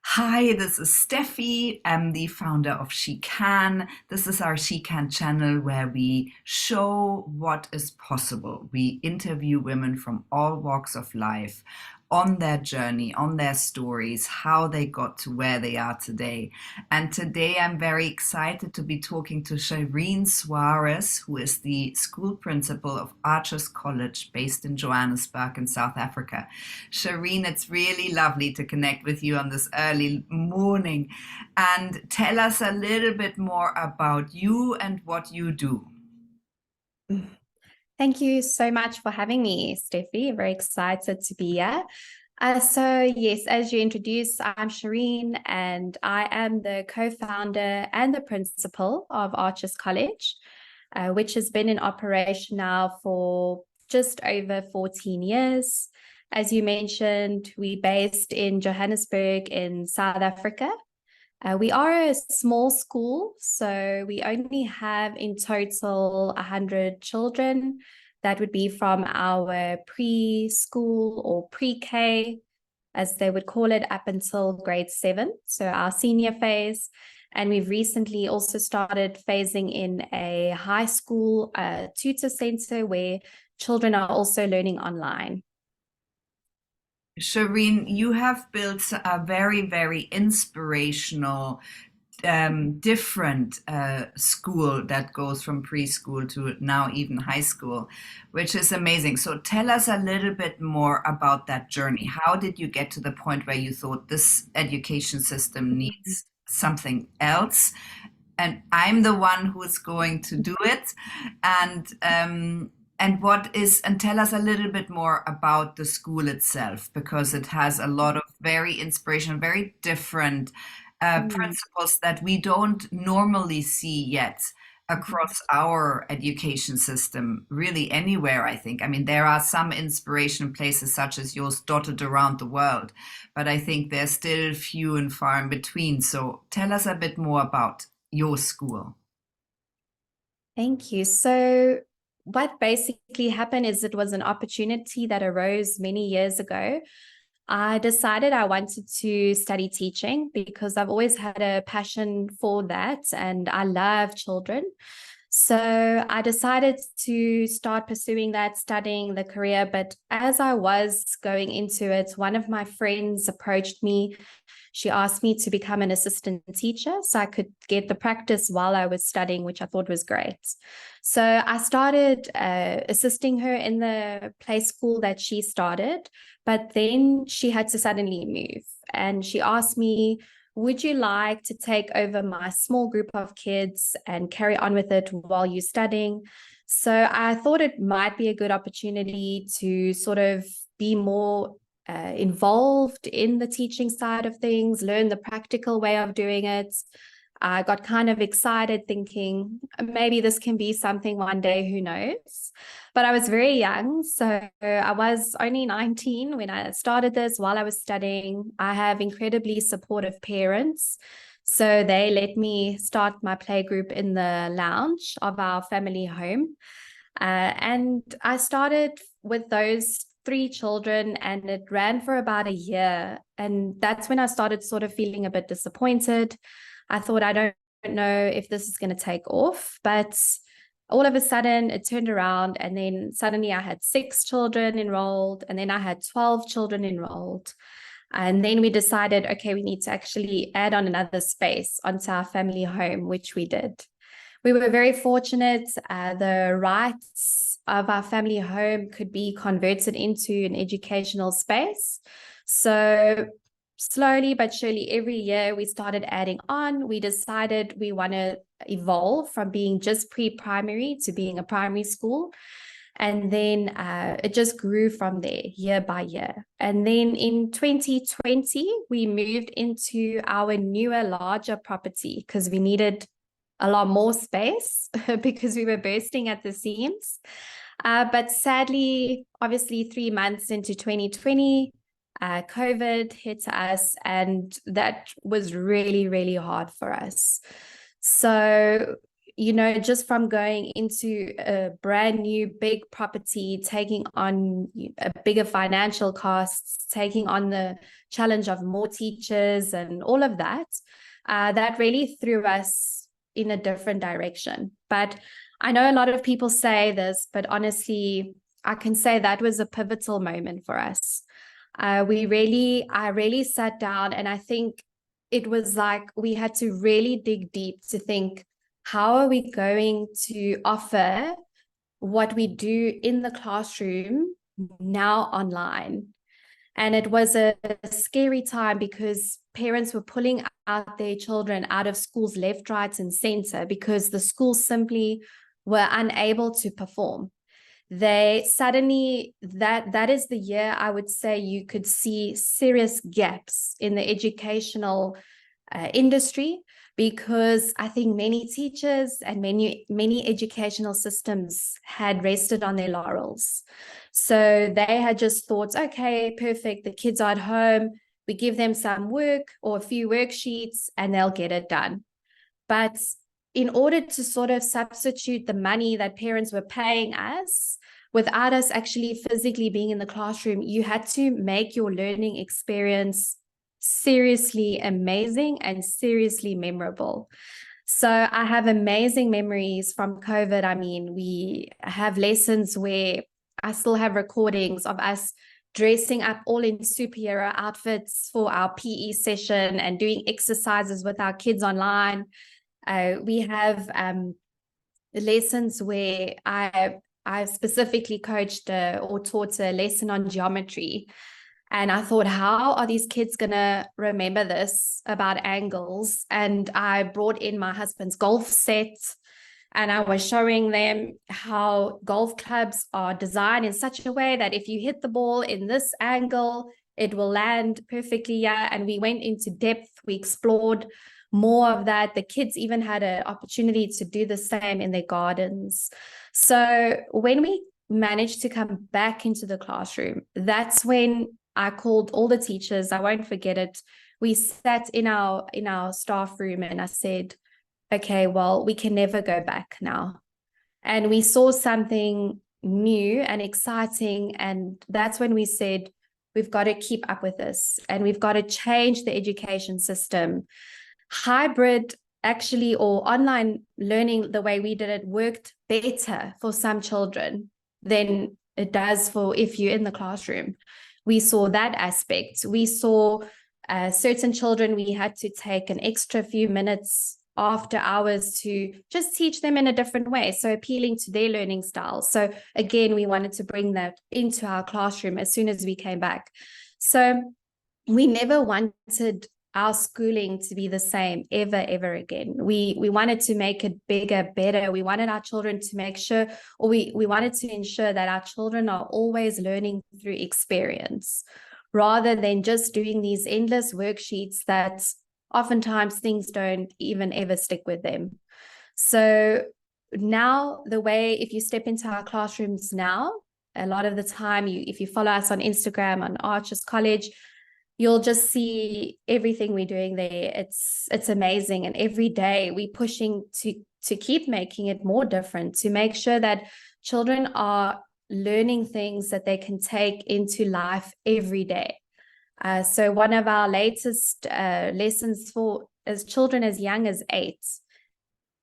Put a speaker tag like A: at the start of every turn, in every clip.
A: Hi, this is Steffi. I'm the founder of She Can. This is our She Can channel where we show what is possible. We interview women from all walks of life on their journey, on their stories, how they got to where they are today. And today I'm very excited to be talking to Charene Soares, who is the school principal of Arches College based in Johannesburg in South Africa. Charene, it's really lovely to connect with you on this early morning and tell us a little bit more about you and what you do.
B: Thank you so much for having me, Steffi. Very excited to be here. Yes, as you introduced, I'm Cherene, and I am the co-founder and the principal of Arches College, which has been in operation now for just over 14 years. As you mentioned, we're based in Johannesburg in South Africa. We are a small school, so we only have in total 100 children. That would be from our preschool or pre-K, as they would call it, up until grade 7, so our senior phase. And we've recently also started phasing in a high school tutor center where children are also learning online.
A: Charene, you have built a very, very inspirational, different school that goes from preschool to now even high school, which is amazing. So tell us a little bit more about that journey. How did you get to the point where you thought this education system needs something else? And I'm the one who's going to do it. And and tell us a little bit more about the school itself, because it has a lot of very inspirational, very different
B: Mm.
A: principles that we don't normally see yet across our education system, really anywhere, I think. I mean, there are some inspiration places such as yours dotted around the world, but I think they're still few and far in between. So tell us a bit more about your school.
B: Thank you. So, what basically happened is it was an opportunity that arose many years ago. I decided I wanted to study teaching because I've always had a passion for that and I love children. So I decided to start pursuing that, studying the career. But as I was going into it, one of my friends approached me. She asked me to become an assistant teacher so I could get the practice while I was studying, which I thought was great. So I started assisting her in the play school that she started, but then she had to suddenly move. And she asked me, would you like to take over my small group of kids and carry on with it while you're studying? So I thought it might be a good opportunity to sort of be more involved in the teaching side of things, learn the practical way of doing it. I got kind of excited thinking maybe this can be something one day, who knows? But I was very young. So I was only 19 when I started this while I was studying. I have incredibly supportive parents. So they let me start my play group in the lounge of our family home. And I started with those 3 children and it ran for about a year. And that's when I started sort of feeling a bit disappointed. I thought, I don't know if this is going to take off, but all of a sudden it turned around and then suddenly I had 6 children enrolled and then I had 12 children enrolled. And then we decided, okay, we need to actually add on another space onto our family home, which we did. We were very fortunate. The rights of our family home could be converted into an educational space. So slowly but surely, every year we started adding on. We decided we want to evolve from being just pre-primary to being a primary school. And then it just grew from there year by year. And then in 2020, we moved into our newer, larger property because we needed a lot more space because we were bursting at the seams. But sadly, obviously, 3 months into 2020, COVID hit us, and that was really, really hard for us. So you know, just from going into a brand new big property, taking on a bigger financial costs, taking on the challenge of more teachers and all of that, that really threw us in a different direction. But I know a lot of people say this, but honestly, I can say that was a pivotal moment for us. I really sat down, and I think it was like we had to really dig deep to think, how are we going to offer what we do in the classroom now online? And it was a scary time because parents were pulling out their children out of schools left, right, and center because the schools simply were unable to perform. They suddenly, that is the year I would say you could see serious gaps in the educational industry, because I think many teachers and many educational systems had rested on their laurels. So they had just thought, okay, perfect, the kids are at home, we give them some work or a few worksheets and they'll get it done. But in order to sort of substitute the money that parents were paying us, without us actually physically being in the classroom, you had to make your learning experience seriously amazing and seriously memorable. So I have amazing memories from COVID. I mean, we have lessons where I still have recordings of us dressing up all in superhero outfits for our PE session and doing exercises with our kids online. We have lessons where I specifically coached or taught a lesson on geometry. And I thought, how are these kids going to remember this about angles? And I brought in my husband's golf set, and I was showing them how golf clubs are designed in such a way that if you hit the ball in this angle, it will land perfectly. Yeah. And we went into depth. We explored more of that. The kids even had an opportunity to do the same in their gardens. So when we managed to come back into the classroom, that's when I called all the teachers. I won't forget it. We sat in our staff room and I said, okay, well, we can never go back now. And we saw something new and exciting. And that's when we said, we've got to keep up with this and we've got to change the education system. Hybrid actually, or online learning, the way we did it, worked better for some children than it does for if you're in the classroom. We saw that aspect. We saw certain children, we had to take an extra few minutes after hours to just teach them in a different way, so appealing to their learning styles. So again, we wanted to bring that into our classroom as soon as we came back. So we never wanted our schooling to be the same ever again. We wanted to make it bigger, better. We wanted our children to make sure, or we wanted to ensure that our children are always learning through experience, rather than just doing these endless worksheets that oftentimes things don't even ever stick with them. So now the way, if you step into our classrooms now, a lot of the time, if you follow us on Instagram, on Arches College, you'll just see everything we're doing there. It's amazing. And every day we're pushing to keep making it more different, to make sure that children are learning things that they can take into life every day. So one of our latest lessons for as children as young as 8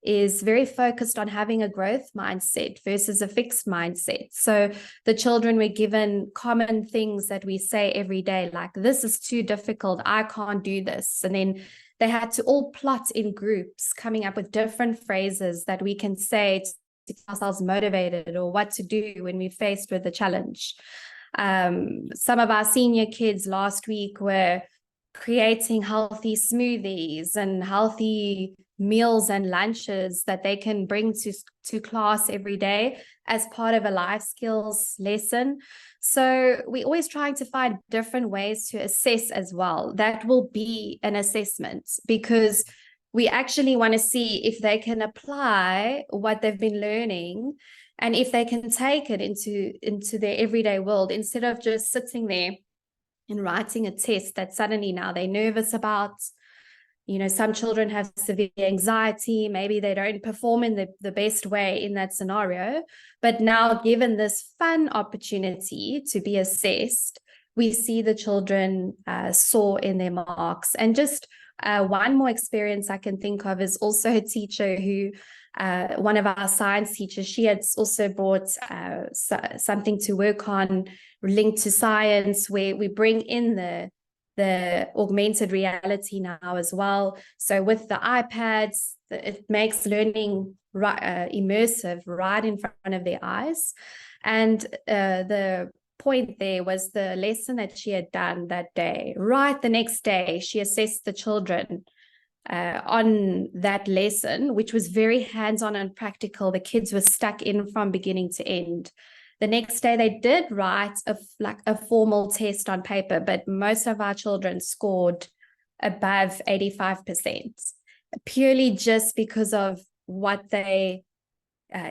B: is very focused on having a growth mindset versus a fixed mindset. So the children were given common things that we say every day, like, this is too difficult, I can't do this. And then they had to all plot in groups, coming up with different phrases that we can say to keep ourselves motivated, or what to do when we're faced with a challenge. Some of our senior kids last week were creating healthy smoothies and healthy meals and lunches that they can bring to class every day as part of a life skills lesson. So we're always trying to find different ways to assess as well. That will be an assessment, because we actually want to see if they can apply what they've been learning and if they can take it into their everyday world, instead of just sitting there and writing a test that suddenly now they're nervous about. some children have severe anxiety. Maybe they don't perform in the best way in that scenario. But now, given this fun opportunity to be assessed, we see the children soar in their marks. And just one more experience I can think of is also a teacher who, one of our science teachers, she had also brought something to work on linked to science, where we bring in the augmented reality now as well. So with the iPads, it makes learning immersive right in front of their eyes. And the point there was the lesson that she had done that day. Right the next day, she assessed the children on that lesson, which was very hands-on and practical. The kids were stuck in from beginning to end. The next day, they did write a formal test on paper, but most of our children scored above 85%, purely just because of what they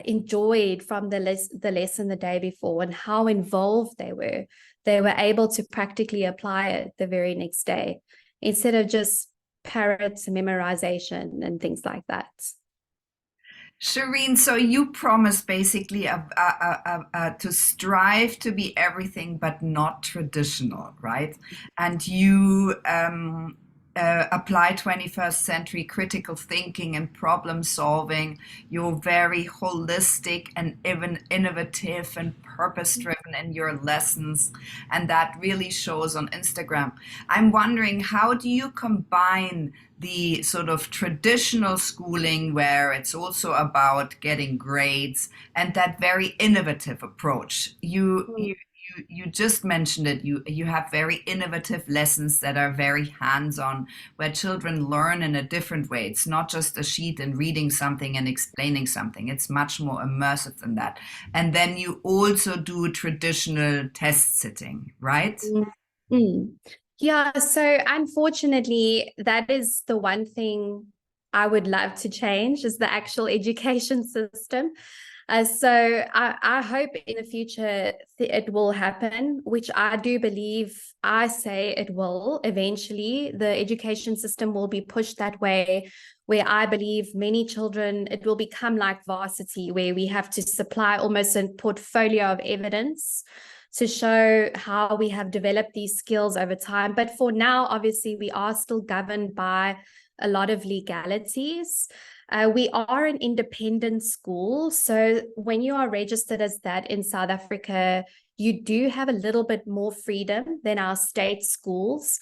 B: enjoyed from the lesson the day before and how involved they were. They were able to practically apply it the very next day instead of just parrot memorization and things like that.
A: Charene, so you promise basically to strive to be everything but not traditional, right? And you apply 21st century critical thinking and problem solving. You're very holistic and even innovative and purpose driven in your lessons. And that really shows on Instagram. I'm wondering, how do you combine the sort of traditional schooling where it's also about getting grades and that very innovative approach? You just mentioned it. You have very innovative lessons that are very hands-on, where children learn in a different way. It's not just a sheet and reading something and explaining something. It's much more immersive than that. And then you also do traditional test sitting, right?
B: Mm. Yeah, so unfortunately, that is the one thing I would love to change, is the actual education system. So I hope in the future it will happen, which I do believe. I say it will eventually. The education system will be pushed that way, where I believe many children, it will become like varsity, where we have to supply almost a portfolio of evidence to show how we have developed these skills over time. But for now, obviously, we are still governed by a lot of legalities. We are an independent school. So when you are registered as that in South Africa, you do have a little bit more freedom than our state schools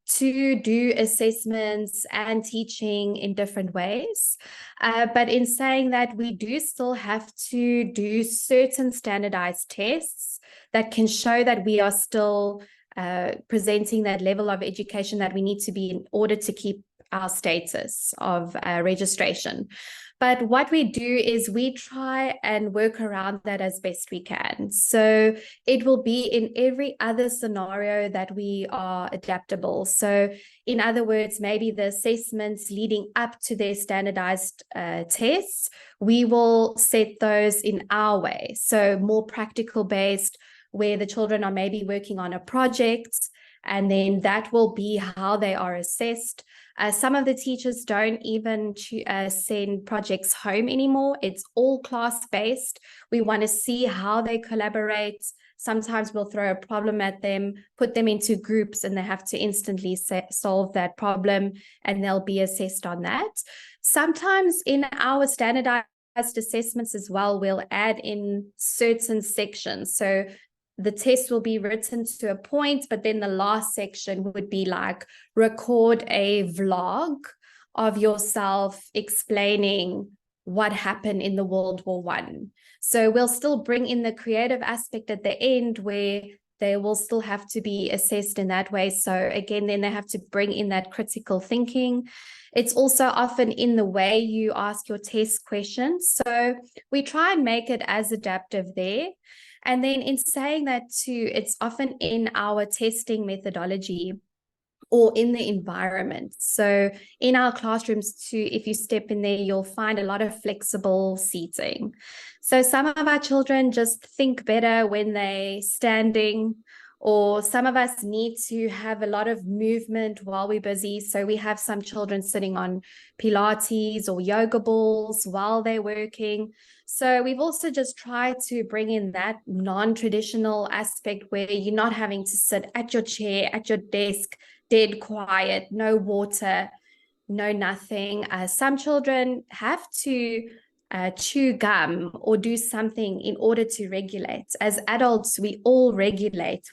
B: to do assessments and teaching in different ways. But in saying that, we do still have to do certain standardized tests that can show that we are still presenting that level of education that we need to be in order to keep our status of registration. But what we do is we try and work around that as best we can. So it will be in every other scenario that we are adaptable. So in other words, maybe the assessments leading up to their standardized tests, we will set those in our way. So more practical based, where the children are maybe working on a project, and then that will be how they are assessed. Some of the teachers don't even send projects home anymore. It's all class-based. We want to see how they collaborate. Sometimes we'll throw a problem at them, put them into groups, and they have to instantly solve that problem, and they'll be assessed on that. Sometimes in our standardized assessments as well, we'll add in certain sections. So the test will be written to a point, but then the last section would be like, record a vlog of yourself explaining what happened in the World War I. So we'll still bring in the creative aspect at the end, where they will still have to be assessed in that way. So again, then they have to bring in that critical thinking. It's also often in the way you ask your test questions. So we try and make it as adaptive there. And then in saying that too, it's often in our testing methodology or in the environment. So in our classrooms too, if you step in there, you'll find a lot of flexible seating. So some of our children just think better when they're standing, or some of us need to have a lot of movement while we're busy. So we have some children sitting on Pilates or yoga balls while they're working. So we've also just tried to bring in that non-traditional aspect where you're not having to sit at your chair, at your desk, dead quiet, no water, no nothing. Some children have to chew gum or do something in order to regulate. As adults, we all regulate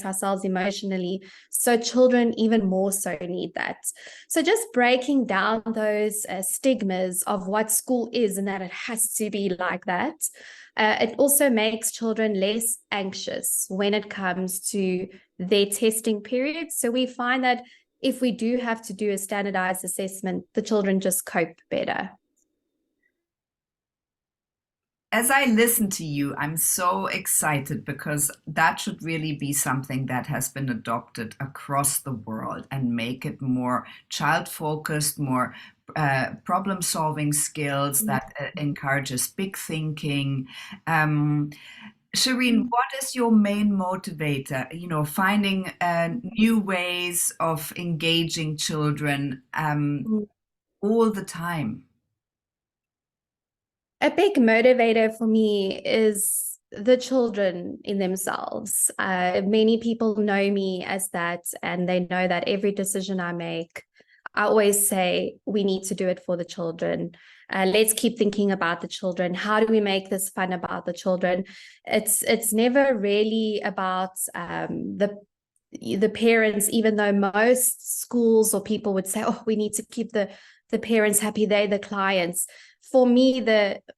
B: ourselves emotionally. So children even more so need that. So just breaking down those stigmas of what school is and that it has to be like that. It also makes children less anxious when it comes to their testing period. So we find that if we do have to do a standardized assessment, the children just cope better.
A: As I listen to you, I'm so excited because that should really be something that has been adopted across the world and make it more child focused, more problem solving skills that encourages big thinking. Um, Cherene, what is your main motivator? You know, finding new ways of engaging children all the time.
B: A big motivator for me is the children in themselves. Many people know me as that, and they know that every decision I make, I always say, we need to do it for the children. Let's keep thinking about the children. How do we make this fun about the children? It's never really about the parents, even though most schools or people would say, oh, we need to keep the parents happy, they're the clients. For me,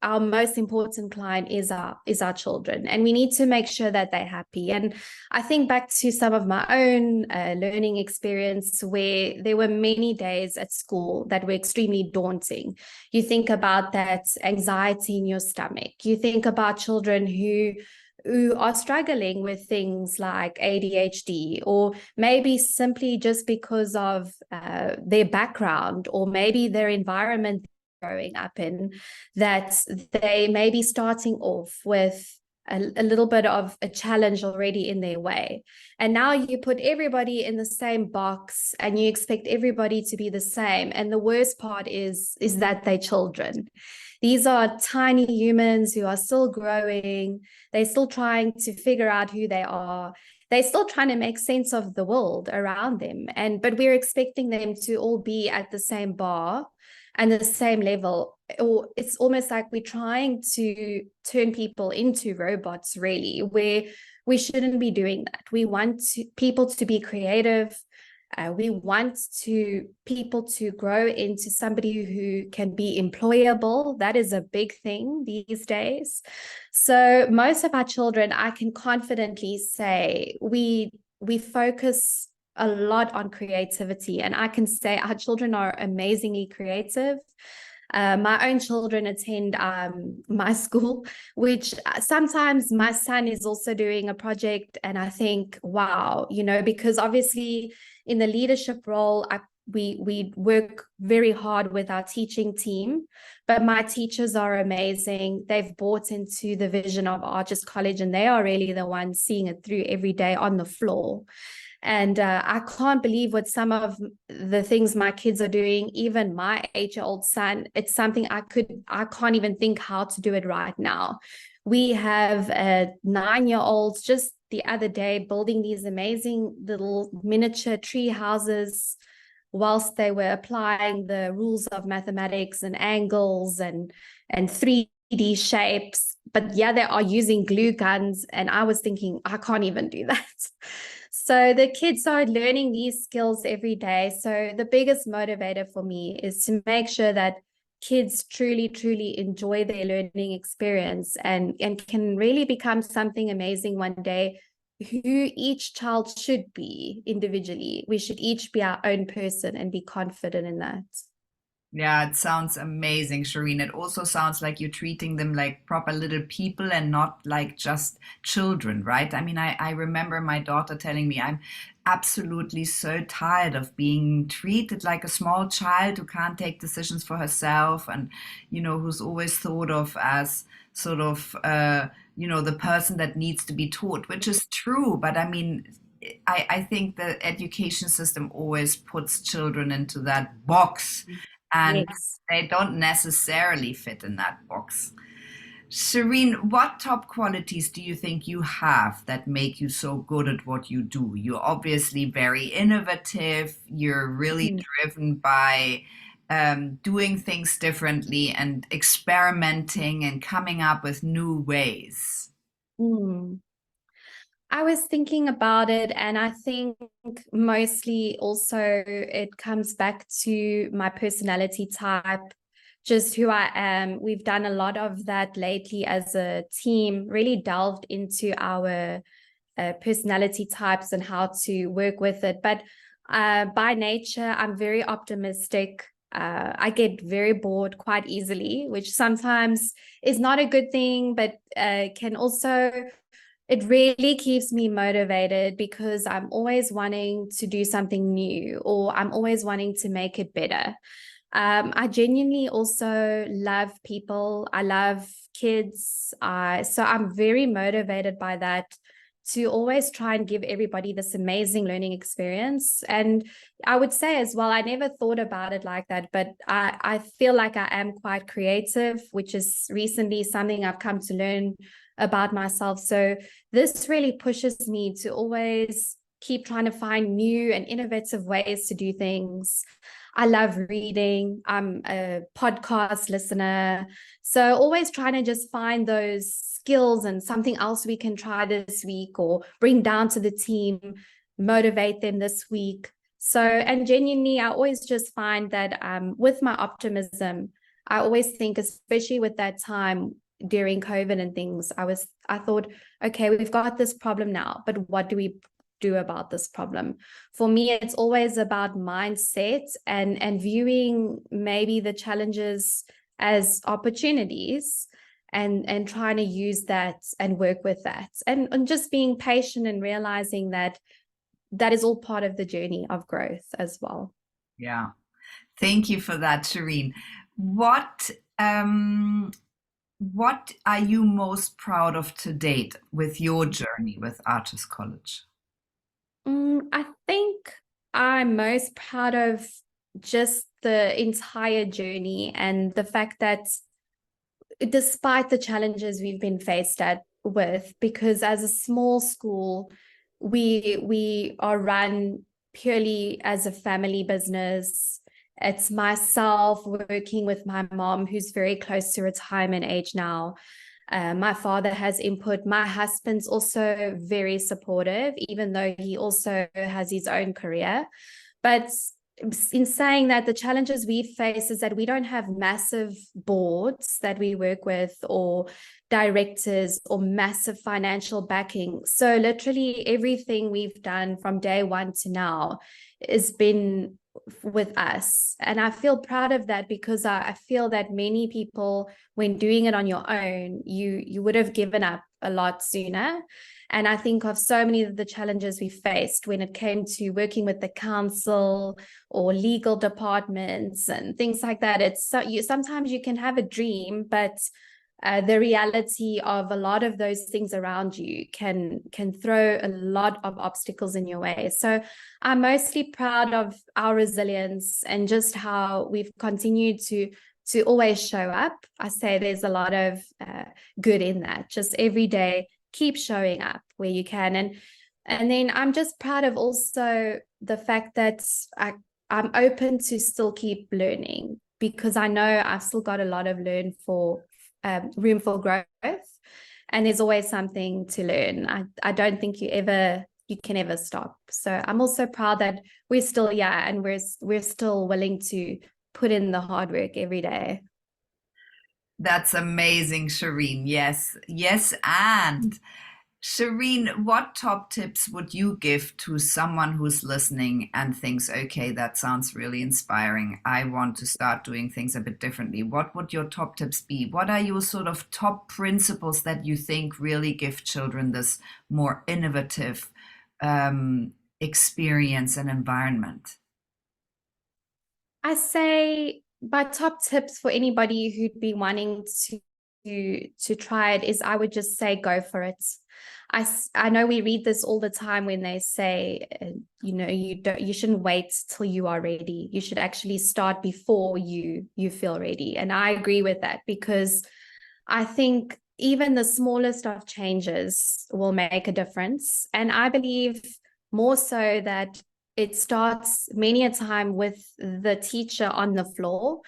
B: our most important client is our children, and we need to make sure that they're happy. And I think back to some of my own learning experience where there were many days at school that were extremely daunting. You think about that anxiety in your stomach. You think about children who are struggling with things like ADHD, or maybe simply just because of their background or maybe their environment growing up in, that they may be starting off with a little bit of a challenge already in their way. And now you put everybody in the same box and you expect everybody to be the same. And the worst part is that they're children. These are tiny humans who are still growing. They're still trying to figure out who they are. They're still trying to make sense of the world around them. But we're expecting them to all be at the same bar and the same level. Or it's almost like we're trying to turn people into robots, really, where we shouldn't be doing that. We want people to be creative. We want people to grow into somebody who can be employable. That is a big thing these days. So most of our children, I can confidently say, we focus a lot on creativity, and I can say our children are amazingly creative. My own children attend my school, which sometimes my son is also doing a project, and I think, wow, because obviously in the leadership role, we work very hard with our teaching team, but my teachers are amazing. They've bought into the vision of Arches College, and they are really the ones seeing it through every day on the floor. And I can't believe what some of the things my kids are doing. Even my 8-year-old son, it's something I can't even think how to do it right now. We have 9-year-olds just the other day building these amazing little miniature tree houses whilst they were applying the rules of mathematics and angles and 3D shapes. But yeah, they are using glue guns. And I was thinking, I can't even do that. So the kids are learning these skills every day. So the biggest motivator for me is to make sure that kids truly, truly enjoy their learning experience and can really become something amazing one day, who each child should be individually. We should each be our own person and be confident in that.
A: Yeah, it sounds amazing, Charene. It also sounds like you're treating them like proper little people and not like just children, right? I mean, I remember my daughter telling me, I'm absolutely so tired of being treated like a small child who can't take decisions for herself and, who's always thought of as sort of the person that needs to be taught, which is true. But I mean, I think the education system always puts children into that box, and
B: Yes.
A: they don't necessarily fit in that box. Cherene, what top qualities do you think you have that make you so good at what you do? You're obviously very innovative. You're really
B: Mm.
A: driven by doing things differently and experimenting and coming up with new ways.
B: Mm. I was thinking about it, and I think mostly also it comes back to my personality type, just who I am. We've done a lot of that lately as a team, really delved into our personality types and how to work with it. But by nature, I'm very optimistic. I get very bored quite easily, which sometimes is not a good thing, but can also, it really keeps me motivated because I'm always wanting to do something new, or I'm always wanting to make it better. I genuinely also love people. I love kids. So I'm very motivated by that, to always try and give everybody this amazing learning experience. And I would say as well, I never thought about it like that, but I feel like I am quite creative, which is recently something I've come to learn about myself. So this really pushes me to always keep trying to find new and innovative ways to do things. I love reading. I'm a podcast listener. So always trying to just find those skills and something else we can try this week or bring down to the team, motivate them this week. So, and genuinely, I always just find that with my optimism, I always think, especially with that time during COVID and things, I thought, okay, we've got this problem now, but what do we do about this problem? For me, it's always about mindset and viewing maybe the challenges as opportunities, and trying to use that and work with that, and just being patient and realizing that that is all part of the journey of growth as well.
A: Yeah. Thank you for that, Cherene. What what are you most proud of to date with your journey with Artist College?
B: I think I'm most proud of just the entire journey and the fact that despite the challenges we've been faced with, because as a small school, we are run purely as a family business. It's myself working with my mom, who's very close to retirement age now. My father has input. My husband's also very supportive, even though he also has his own career. But in saying that, the challenges we face is that we don't have massive boards that we work with, or directors, or massive financial backing. So literally everything we've done from day one to now has been with us. And I feel proud of that, because I feel that many people, when doing it on your own, you would have given up a lot sooner. And I think of so many of the challenges we faced when it came to working with the council or legal departments and things like that. It's so sometimes you can have a dream, but the reality of a lot of those things around you can throw a lot of obstacles in your way. So I'm mostly proud of our resilience and just how we've continued to always show up. I say there's a lot of good in that. Just every day, keep showing up where you can. And then I'm just proud of also the fact that I'm open to still keep learning, because I know I've still got a lot of room for growth, and there's always something to learn. I don't think you can ever stop. So I'm also proud that we're still, and we're still willing to put in the hard work every day.
A: That's amazing, Cherene. Yes, yes. And Cherene, what top tips would you give to someone who's listening and thinks, okay, that sounds really inspiring. I want to start doing things a bit differently. What would your top tips be? What are your sort of top principles that you think really give children this more innovative experience and environment?
B: I say my top tips for anybody who'd be wanting to try it is I would just say go for it. I know we read this all the time when they say, you shouldn't wait till you are ready. You should actually start before you feel ready. And I agree with that, because I think even the smallest of changes will make a difference. And I believe more so that it starts many a time with the teacher on the floor.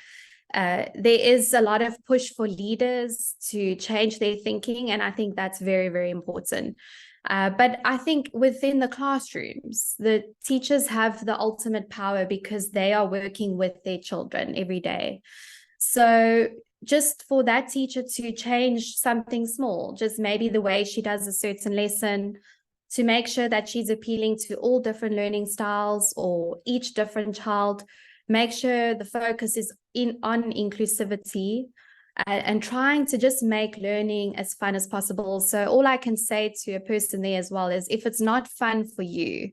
B: There is a lot of push for leaders to change their thinking, and I think that's very, very important. But I think within the classrooms, the teachers have the ultimate power because they are working with their children every day. So just for that teacher to change something small, just maybe the way she does a certain lesson, to make sure that she's appealing to all different learning styles or each different child, make sure the focus is on inclusivity, and trying to just make learning as fun as possible. So all I can say to a person there as well is, if it's not fun for you,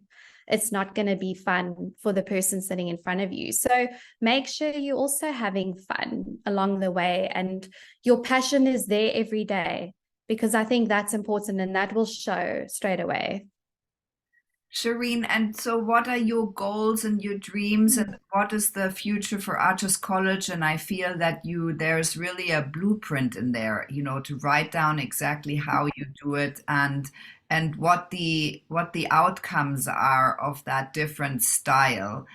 B: it's not going to be fun for the person sitting in front of you. So make sure you're also having fun along the way, and your passion is there every day, because I think that's important, and that will show straight away.
A: Cherene, and so what are your goals and your dreams, and what is the future for Arches College? And I feel that there's really a blueprint in there, to write down exactly how you do it, and what the outcomes are of that different style,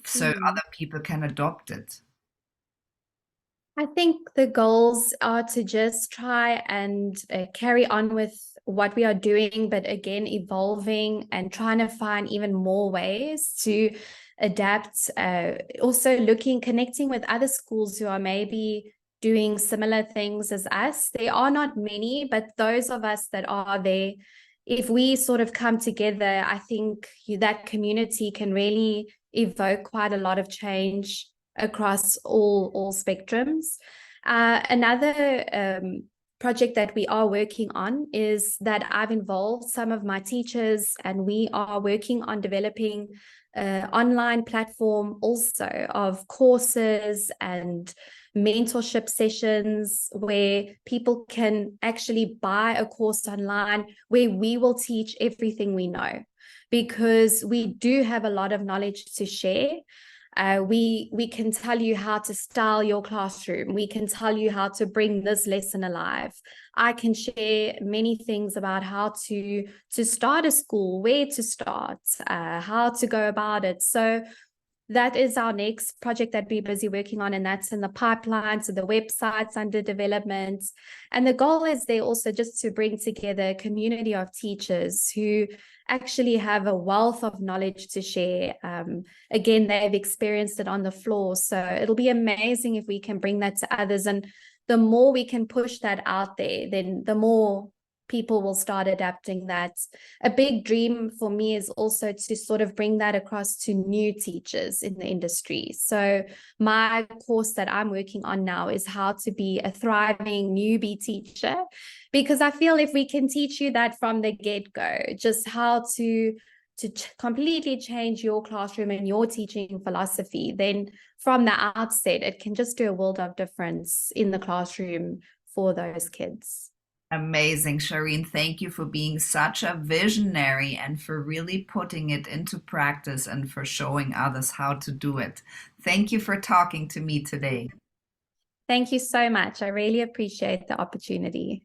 A: so other people can adopt it.
B: I think the goals are to just try and carry on with what we are doing, but again, evolving and trying to find even more ways to adapt. Also connecting with other schools who are maybe doing similar things as us. There are not many, but those of us that are there, if we sort of come together, I think that community can really evoke quite a lot of change across all spectrums. Another project that we are working on is that I've involved some of my teachers, and we are working on developing an online platform also of courses and mentorship sessions where people can actually buy a course online, where we will teach everything we know, because we do have a lot of knowledge to share. We can tell you how to style your classroom. We can tell you how to bring this lesson alive. I can share many things about how to start a school, where to start, how to go about it. So that is our next project that we're busy working on, and that's in the pipeline. So the website's under development. And the goal is there also just to bring together a community of teachers who actually have a wealth of knowledge to share. Again, they've experienced it on the floor. So it'll be amazing if we can bring that to others. And the more we can push that out there, then the more people will start adapting that. A big dream for me is also to sort of bring that across to new teachers in the industry. So my course that I'm working on now is how to be a thriving newbie teacher, because I feel if we can teach you that from the get-go, just how to completely change your classroom and your teaching philosophy, then from the outset, it can just do a world of difference in the classroom for those kids.
A: Amazing, Charene. Thank you for being such a visionary and for really putting it into practice and for showing others how to do it. Thank you for talking to me today.
B: Thank you so much. I really appreciate the opportunity.